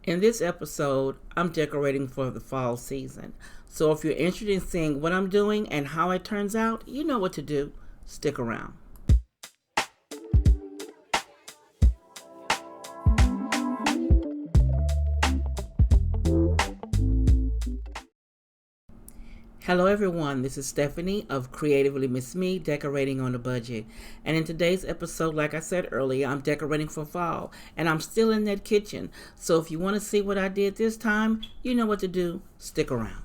In this episode, I'm decorating for the fall season. So if you're interested in seeing what I'm doing and how it turns out, you know what to do. Stick around. Hello everyone, this is Stephanie of CreativelyMsMe, decorating on a budget. And in today's episode, like I said earlier, I'm decorating for fall and I'm still in that kitchen. So if you want to see what I did this time, you know what to do. Stick around.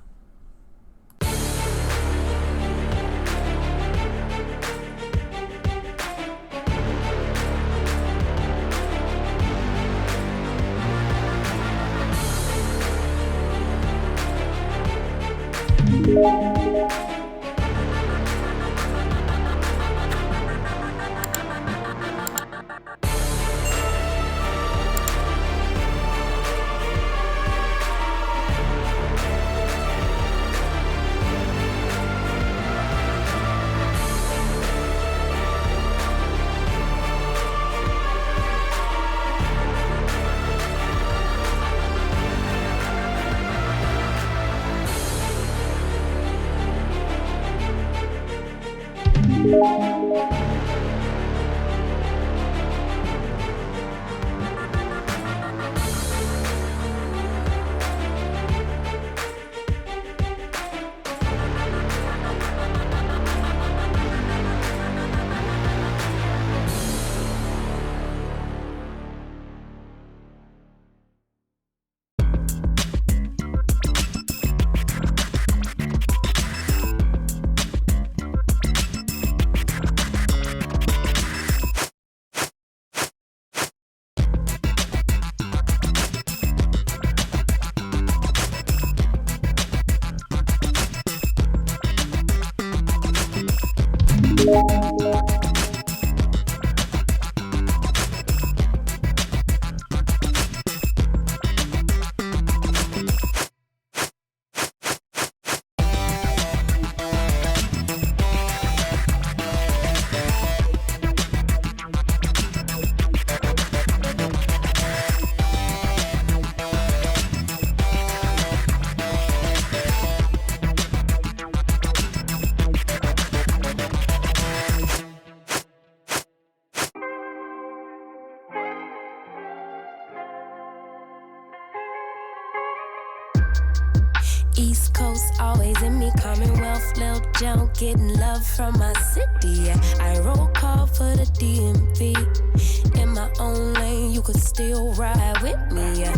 East Coast always in me, Commonwealth, Lil Joe, getting love from my city. Yeah. I roll call for the DMV. In my own lane, you could still ride with me. Yeah.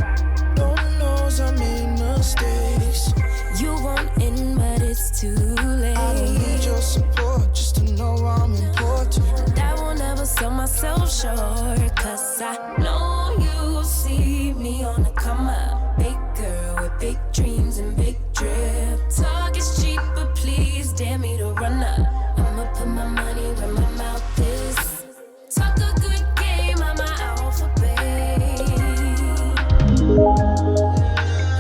Lord knows I made mistakes. You want in, but it's too late. I don't need your support just to know I'm important. I will never sell myself short, cause I know you see me on the come up. Big girl with big dreams and big drip. Talk is cheap, but please dare me to run up. I'ma put my money where my mouth is. Talk a good game, I'm an alphabet.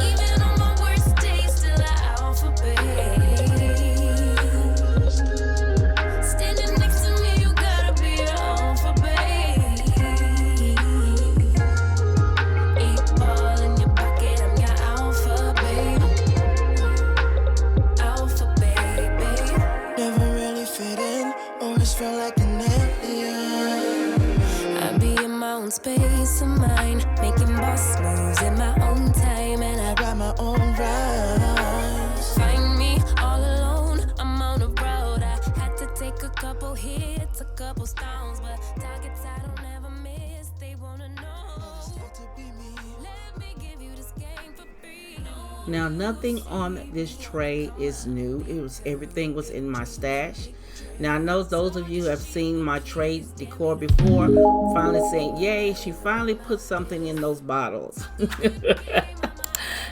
Even on my worst days, still an alphabet. Standing next to me, you gotta be an alphabet. 8 ball in your pocket, I'm your alphabet. Alphabet, baby. Never really fit in, always felt like an alien. I be in my own space of mind, making boss moves in my own time, and I Write my own rhymes. find me all alone. I'm on the road. I had to take a couple hits, a couple stones, but targets I don't ever miss. They wanna know. To be me. Let me give you this game for free. Now, nothing on this tray is new. Everything was in my stash. Now, I know those of you who have seen my Tray Decor before finally saying, yay, she finally put something in those bottles.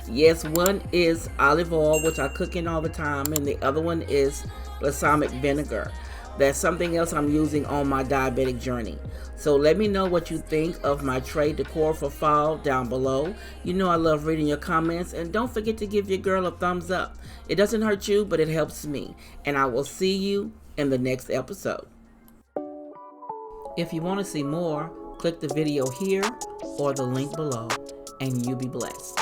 Yes, one is olive oil, which I cook in all the time, and the other one is balsamic vinegar. That's something else I'm using on my diabetic journey. So let me know what you think of my Tray Decor for fall down below. You know I love reading your comments, and don't forget to give your girl a thumbs up. It doesn't hurt you, but it helps me. And I will see you in the next episode. If you want to see more, click the video here or the link below. and you be blessed.